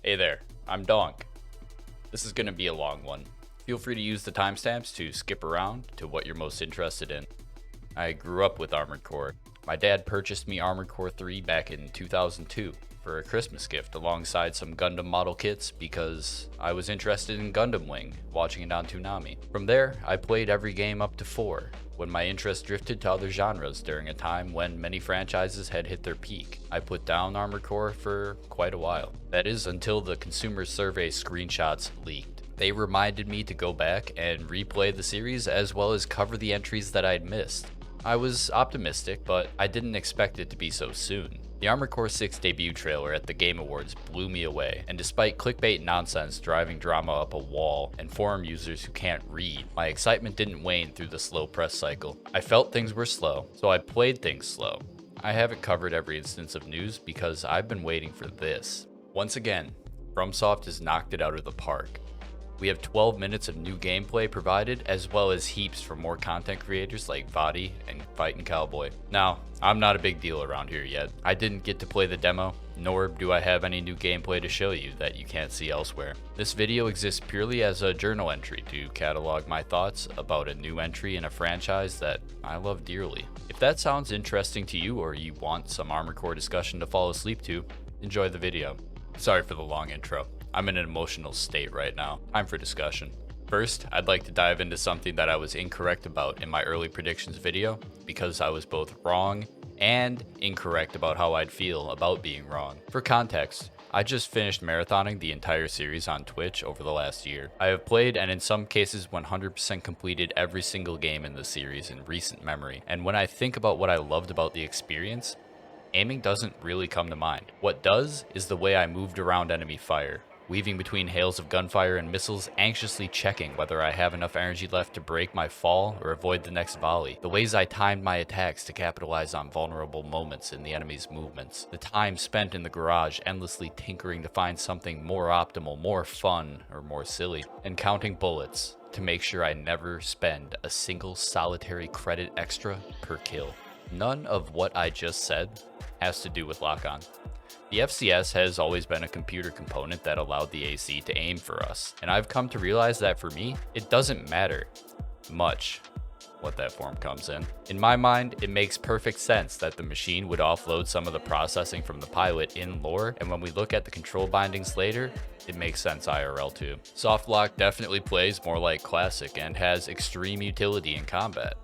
Hey there, I'm Donk. This is going to be a long one. Feel free to use the timestamps to skip around to what you're most interested in. I grew up with Armored Core. My dad purchased me Armored Core 3 back in 2002 for a Christmas gift alongside some Gundam model kits because I was interested in Gundam Wing, watching it on Toonami. From there, I played every game up to 4, when my interest drifted to other genres during a time when many franchises had hit their peak. I put down Armored Core for quite a while. That is until the consumer survey screenshots leaked. They reminded me to go back and replay the series as well as cover the entries that I'd missed. I was optimistic, but I didn't expect it to be so soon. The Armored Core 6 debut trailer at the Game Awards blew me away, and despite clickbait nonsense driving drama up a wall and forum users who can't read, my excitement didn't wane through the slow press cycle. I felt things were slow, so I played things slow. I haven't covered every instance of news because I've been waiting for this. Once again, FromSoft has knocked it out of the park. We have 12 minutes of new gameplay provided, as well as heaps for more content creators like Vadi and Fightin' Cowboy. Now, I'm not a big deal around here yet. I didn't get to play the demo, nor do I have any new gameplay to show you that you can't see elsewhere. This video exists purely as a journal entry to catalog my thoughts about a new entry in a franchise that I love dearly. If that sounds interesting to you or you want some Armored Core discussion to fall asleep to, enjoy the video. Sorry for the long intro. I'm in an emotional state right now. Time for discussion. First, I'd like to dive into something that I was incorrect about in my early predictions video, because I was both wrong and incorrect about how I'd feel about being wrong. For context, I just finished marathoning the entire series on Twitch over the last year. I have played and in some cases 100% completed every single game in the series in recent memory, and when I think about what I loved about the experience, aiming doesn't really come to mind. What does is the way I moved around enemy fire, weaving between hails of gunfire and missiles, anxiously checking whether I have enough energy left to break my fall or avoid the next volley. The ways I timed my attacks to capitalize on vulnerable moments in the enemy's movements. The time spent in the garage endlessly tinkering to find something more optimal, more fun, or more silly. And counting bullets to make sure I never spend a single solitary credit extra per kill. None of what I just said has to do with Lock On. The FCS has always been a computer component that allowed the AC to aim for us, and I've come to realize that for me, it doesn't matter much what that form comes in. In my mind, it makes perfect sense that the machine would offload some of the processing from the pilot in lore, and when we look at the control bindings later, it makes sense IRL too. Soft lock definitely plays more like classic and has extreme utility in combat.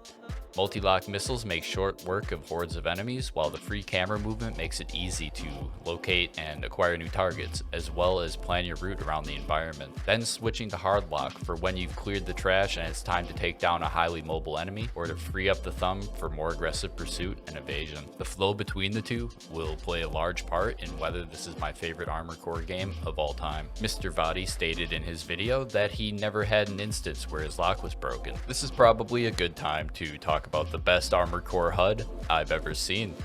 Multi-lock missiles make short work of hordes of enemies, while the free camera movement makes it easy to locate and acquire new targets, as well as plan your route around the environment. Then switching to hard lock for when you've cleared the trash and it's time to take down a highly mobile enemy, or to free up the thumb for more aggressive pursuit and evasion. The flow between the two will play a large part in whether this is my favorite Armored Core game of all time. Mr. Vadi stated in his video that he never had an instance where his lock was broken. This is probably a good time to talk about the best Armored Core HUD I've ever seen.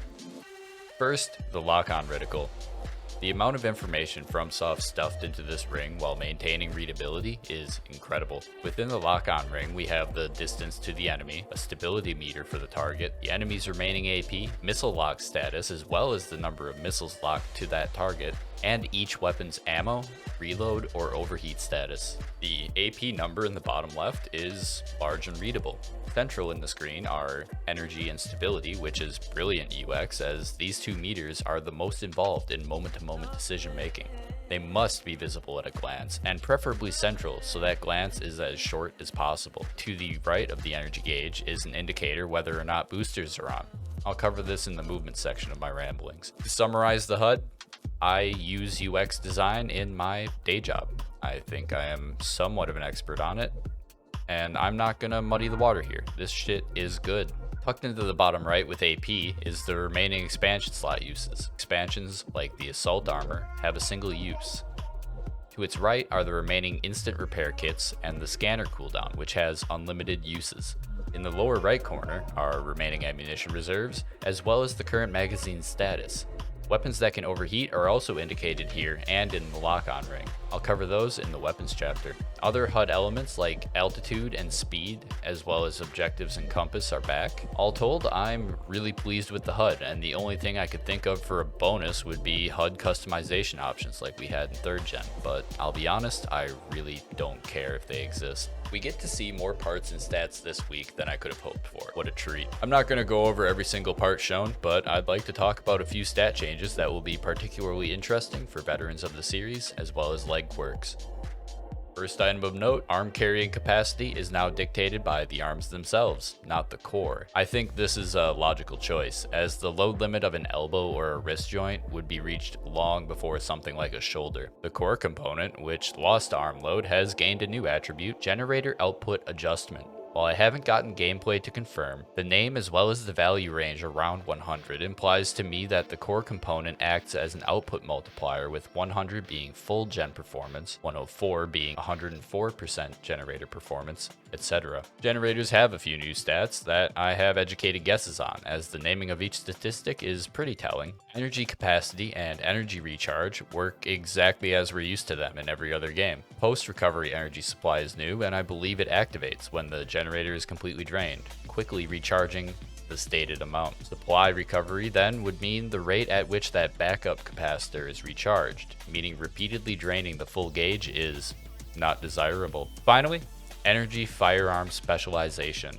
First, the Lock On reticle. The amount of information FromSoft stuffed into this ring while maintaining readability is incredible. Within the Lock On ring, we have the distance to the enemy, a stability meter for the target, the enemy's remaining AP, missile lock status, as well as the number of missiles locked to that target, and each weapon's ammo, reload, or overheat status. The AP number in the bottom left is large and readable. Central in the screen are energy and stability, which is brilliant UX, as these two meters are the most involved in moment-to-moment decision making. They must be visible at a glance, and preferably central, so that glance is as short as possible. To the right of the energy gauge is an indicator whether or not boosters are on. I'll cover this in the movement section of my ramblings. To summarize the HUD, I use UX design in my day job. I think I am somewhat of an expert on it, and I'm not gonna muddy the water here. This shit is good. Tucked into the bottom right with AP is the remaining expansion slot uses. Expansions, like the Assault Armor, have a single use. To its right are the remaining instant repair kits and the scanner cooldown, which has unlimited uses. In the lower right corner are remaining ammunition reserves, as well as the current magazine status. Weapons that can overheat are also indicated here and in the Lock On ring. I'll cover those in the weapons chapter. Other HUD elements like altitude and speed, as well as objectives and compass are back. All told, I'm really pleased with the HUD, and the only thing I could think of for a bonus would be HUD customization options like we had in 3rd gen, but I'll be honest, I really don't care if they exist. We get to see more parts and stats this week than I could have hoped for. What a treat. I'm not going to go over every single part shown, but I'd like to talk about a few stat changes that will be particularly interesting for veterans of the series, as well as leg quirks. First item of note, arm carrying capacity is now dictated by the arms themselves, not the core. I think this is a logical choice, as the load limit of an elbow or a wrist joint would be reached long before something like a shoulder. The core component, which lost arm load, has gained a new attribute, generator output adjustment. While I haven't gotten gameplay to confirm, the name as well as the value range around 100 implies to me that the core component acts as an output multiplier, with 100 being full gen performance, 104 being 104% generator performance, etc. Generators have a few new stats that I have educated guesses on, as the naming of each statistic is pretty telling. Energy capacity and energy recharge work exactly as we're used to them in every other game. Post-recovery energy supply is new, and I believe it activates when the generator is completely drained, quickly recharging the stated amount. Supply recovery then would mean the rate at which that backup capacitor is recharged, meaning repeatedly draining the full gauge is not desirable. Finally, energy firearm specialization.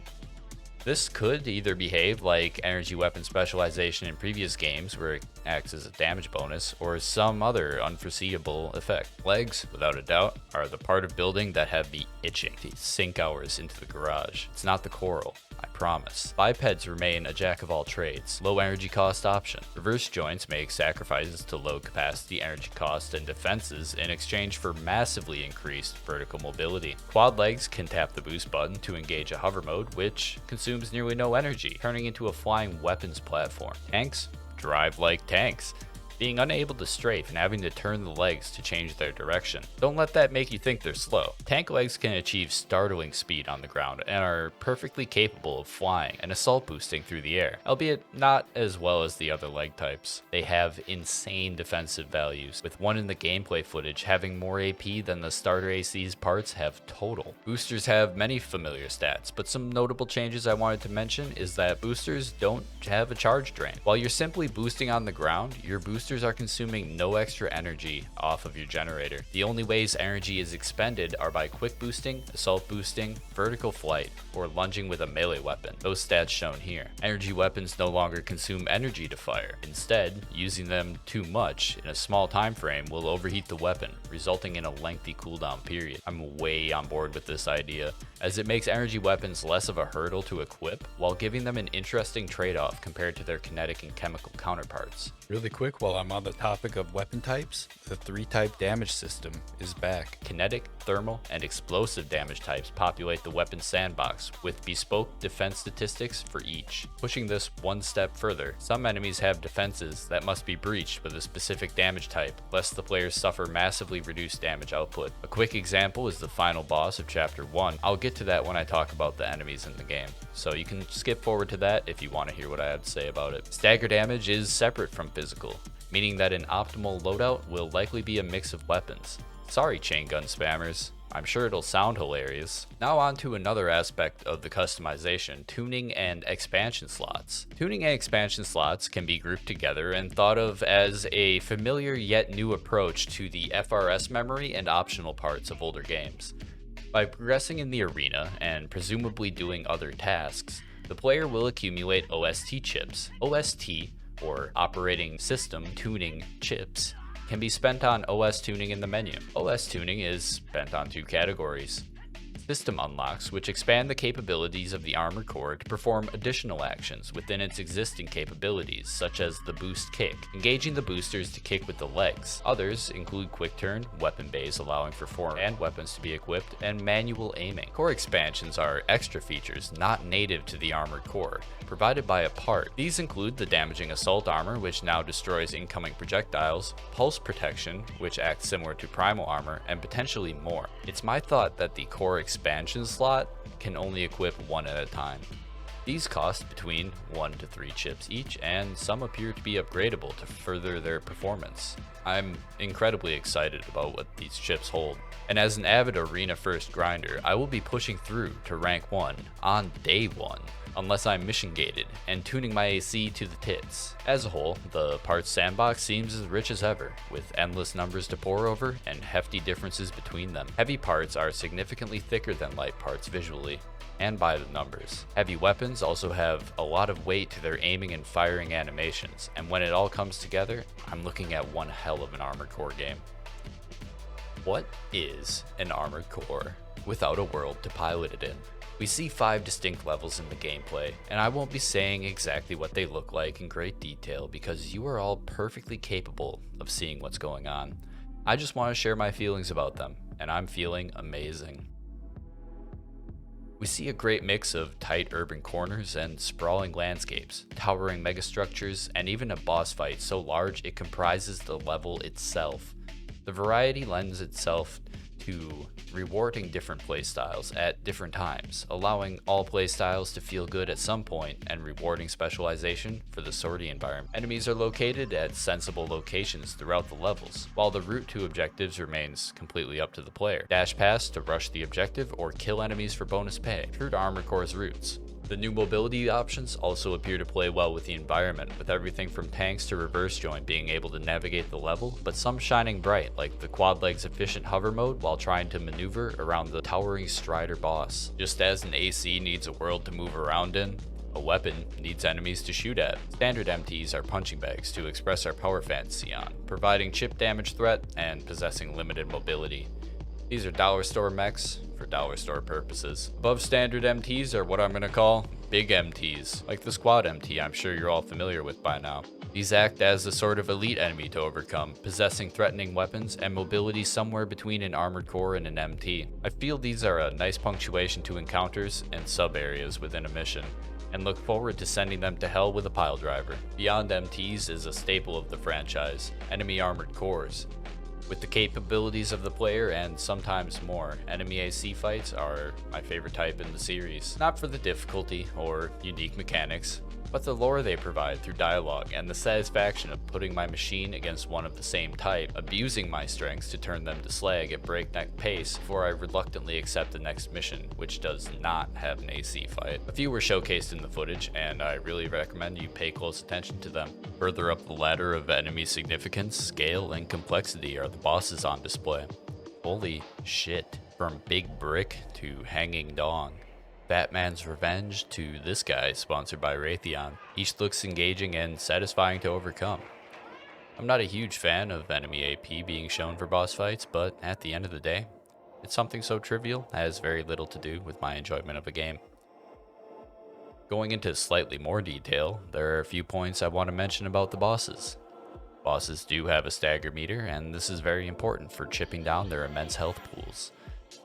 This could either behave like energy weapon specialization in previous games where it acts as a damage bonus, or some other unforeseeable effect. Legs, without a doubt, are the part of building that have me itching to sink hours into the garage. It's not the coral, I promise. Bipeds remain a jack of all trades, low energy cost option. Reverse joints make sacrifices to low capacity, energy cost, and defenses in exchange for massively increased vertical mobility. Quad legs can tap the boost button to engage a hover mode, which consumes nearly no energy, turning into a flying weapons platform. Tanks drive like tanks, being unable to strafe and having to turn the legs to change their direction. Don't let that make you think they're slow. Tank legs can achieve startling speed on the ground and are perfectly capable of flying and assault boosting through the air, albeit not as well as the other leg types. They have insane defensive values, with one in the gameplay footage having more AP than the starter AC's parts have total. Boosters have many familiar stats, but some notable changes I wanted to mention is that boosters don't have a charge drain. While you're simply boosting on the ground, your boosters are consuming no extra energy off of your generator. The only ways energy is expended are by quick boosting, assault boosting, vertical flight, or lunging with a melee weapon. Those stats shown here. Energy weapons no longer consume energy to fire. Instead, using them too much in a small time frame will overheat the weapon, resulting in a lengthy cooldown period. I'm way on board with this idea, as it makes energy weapons less of a hurdle to equip, while giving them an interesting trade-off compared to their kinetic and chemical counterparts. Really quick, while I'm on the topic of weapon types, the 3-type damage system is back. Kinetic, thermal, and explosive damage types populate the weapon sandbox, with bespoke defense statistics for each. Pushing this one step further, some enemies have defenses that must be breached with a specific damage type, lest the players suffer massively reduced damage output. A quick example is the final boss of Chapter 1. I'll get to that when I talk about the enemies in the game, so you can skip forward to that if you want to hear what I have to say about it. Stagger damage is separate from physical, meaning that an optimal loadout will likely be a mix of weapons. Sorry, chain gun spammers. I'm sure it'll sound hilarious. Now on to another aspect of the customization, tuning and expansion slots. Tuning and expansion slots can be grouped together and thought of as a familiar yet new approach to the FRS memory and optional parts of older games. By progressing in the arena and presumably doing other tasks, the player will accumulate OST chips. OST, or Operating System Tuning Chips, can be spent on OS tuning in the menu. OS tuning is spent on two categories: system unlocks, which expand the capabilities of the armor core to perform additional actions within its existing capabilities, such as the boost kick, engaging the boosters to kick with the legs. Others include quick turn, weapon bays allowing for forehand weapons to be equipped, and manual aiming. Core expansions are extra features not native to the armored core, provided by a part. These include the damaging assault armor, which now destroys incoming projectiles, pulse protection, which acts similar to primal armor, and potentially more. It's my thought that the core expansion slot can only equip one at a time. These cost between 1 to 3 chips each, and some appear to be upgradable to further their performance. I'm incredibly excited about what these chips hold, and as an avid arena first grinder, I will be pushing through to rank 1 on day 1, unless I'm mission gated and tuning my AC to the tits. As a whole, the parts sandbox seems as rich as ever, with endless numbers to pour over and hefty differences between them. Heavy parts are significantly thicker than light parts visually, and by the numbers. Heavy weapons also have a lot of weight to their aiming and firing animations, and when it all comes together, I'm looking at one hell of an Armored Core game. What is an Armored Core without a world to pilot it in? We see 5 distinct levels in the gameplay, and I won't be saying exactly what they look like in great detail because you are all perfectly capable of seeing what's going on. I just want to share my feelings about them, and I'm feeling amazing. We see a great mix of tight urban corners and sprawling landscapes, towering megastructures, and even a boss fight so large it comprises the level itself. The variety lends itself to rewarding different playstyles at different times, allowing all playstyles to feel good at some point and rewarding specialization for the sortie environment. Enemies are located at sensible locations throughout the levels, while the route to objectives remains completely up to the player. Dash pass to rush the objective or kill enemies for bonus pay, true to Armored Core's roots. The new mobility options also appear to play well with the environment, with everything from tanks to reverse joint being able to navigate the level, but some shining bright, like the quad leg's efficient hover mode while trying to maneuver around the towering Strider boss. Just as an AC needs a world to move around in, a weapon needs enemies to shoot at. Standard MTs are punching bags to express our power fantasy on, providing chip damage threat and possessing limited mobility. These are dollar store mechs for dollar store purposes. Above standard MTs are what I'm gonna call big MTs, like the squad MT I'm sure you're all familiar with by now. These act as a sort of elite enemy to overcome, possessing threatening weapons and mobility somewhere between an Armored Core and an MT. I feel these are a nice punctuation to encounters and sub-areas within a mission, and look forward to sending them to hell with a pile driver. Beyond MTs is a staple of the franchise, enemy Armored Cores. With the capabilities of the player and sometimes more, enemy AC fights are my favorite type in the series. Not for the difficulty or unique mechanics, but the lore they provide through dialogue and the satisfaction of putting my machine against one of the same type, abusing my strengths to turn them to slag at breakneck pace before I reluctantly accept the next mission, which does not have an AC fight. A few were showcased in the footage, and I really recommend you pay close attention to them. Further up the ladder of enemy significance, scale, and complexity are the bosses on display. Holy shit. From Big Brick to Hanging Dong, Batman's Revenge to this guy, sponsored by Raytheon. Each looks engaging and satisfying to overcome. I'm not a huge fan of enemy AP being shown for boss fights, but at the end of the day, it's something so trivial it has very little to do with my enjoyment of a game. Going into slightly more detail, there are a few points I want to mention about the bosses. Bosses do have a stagger meter, and this is very important for chipping down their immense health pools.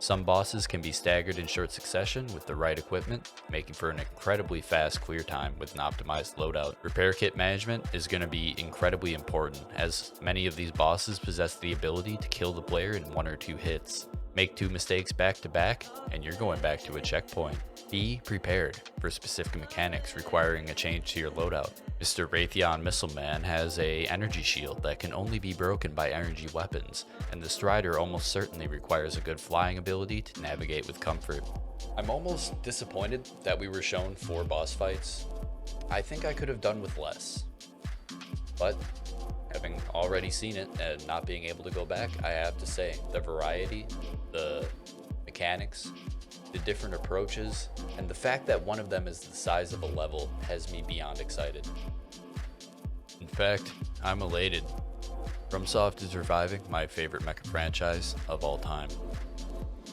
Some bosses can be staggered in short succession with the right equipment, making for an incredibly fast clear time with an optimized loadout. Repair kit management is going to be incredibly important, as many of these bosses possess the ability to kill the player in 1 or 2 hits. Make 2 mistakes back to back, and you're going back to a checkpoint. Be prepared for specific mechanics requiring a change to your loadout. Mr. Raytheon Missile Man has a energy shield that can only be broken by energy weapons, and the Strider almost certainly requires a good flying ability to navigate with comfort. I'm almost disappointed that we were shown 4 boss fights. I think I could have done with less. But having already seen it and not being able to go back, I have to say, the variety, the mechanics, the different approaches, and the fact that one of them is the size of a level has me beyond excited. In fact, I'm elated. FromSoft is reviving my favorite mecha franchise of all time.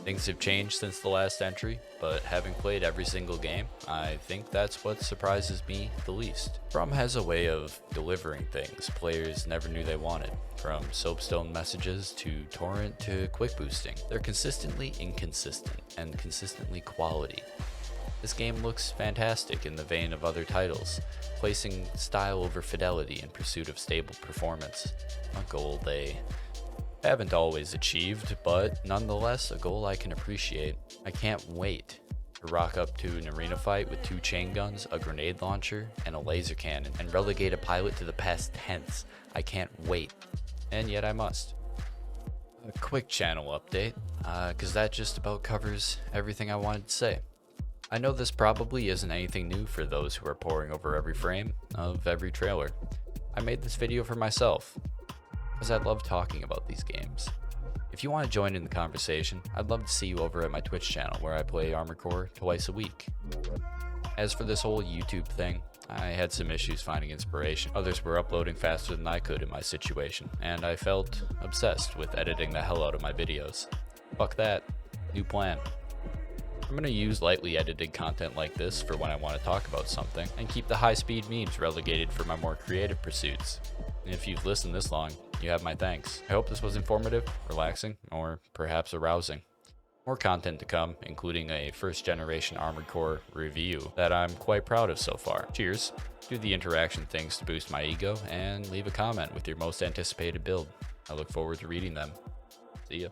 Things have changed since the last entry, but having played every single game, I think that's what surprises me the least. From has a way of delivering things players never knew they wanted, from soapstone messages to torrent to quick boosting. They're consistently inconsistent and consistently quality. This game looks fantastic in the vein of other titles, placing style over fidelity in pursuit of stable performance, a goal they haven't always achieved, but nonetheless a goal I can appreciate. I can't wait to rock up to an arena fight with 2 chain guns, a grenade launcher, and a laser cannon, and relegate a pilot to the past tenths. I can't wait, and yet I must. A quick channel update, because that just about covers everything I wanted to say. I know this probably isn't anything new for those who are poring over every frame of every trailer. I made this video for myself, because I love talking about these games. If you want to join in the conversation, I'd love to see you over at my Twitch channel where I play Armored Core twice a week. As for this whole YouTube thing, I had some issues finding inspiration. Others were uploading faster than I could in my situation, and I felt obsessed with editing the hell out of my videos. Fuck that. New plan. I'm going to use lightly edited content like this for when I want to talk about something, and keep the high-speed memes relegated for my more creative pursuits. And if you've listened this long, you have my thanks. I hope this was informative, relaxing, or perhaps arousing. More content to come, including a first-generation Armored Core review that I'm quite proud of so far. Cheers. Do the interaction things to boost my ego, and leave a comment with your most anticipated build. I look forward to reading them. See ya.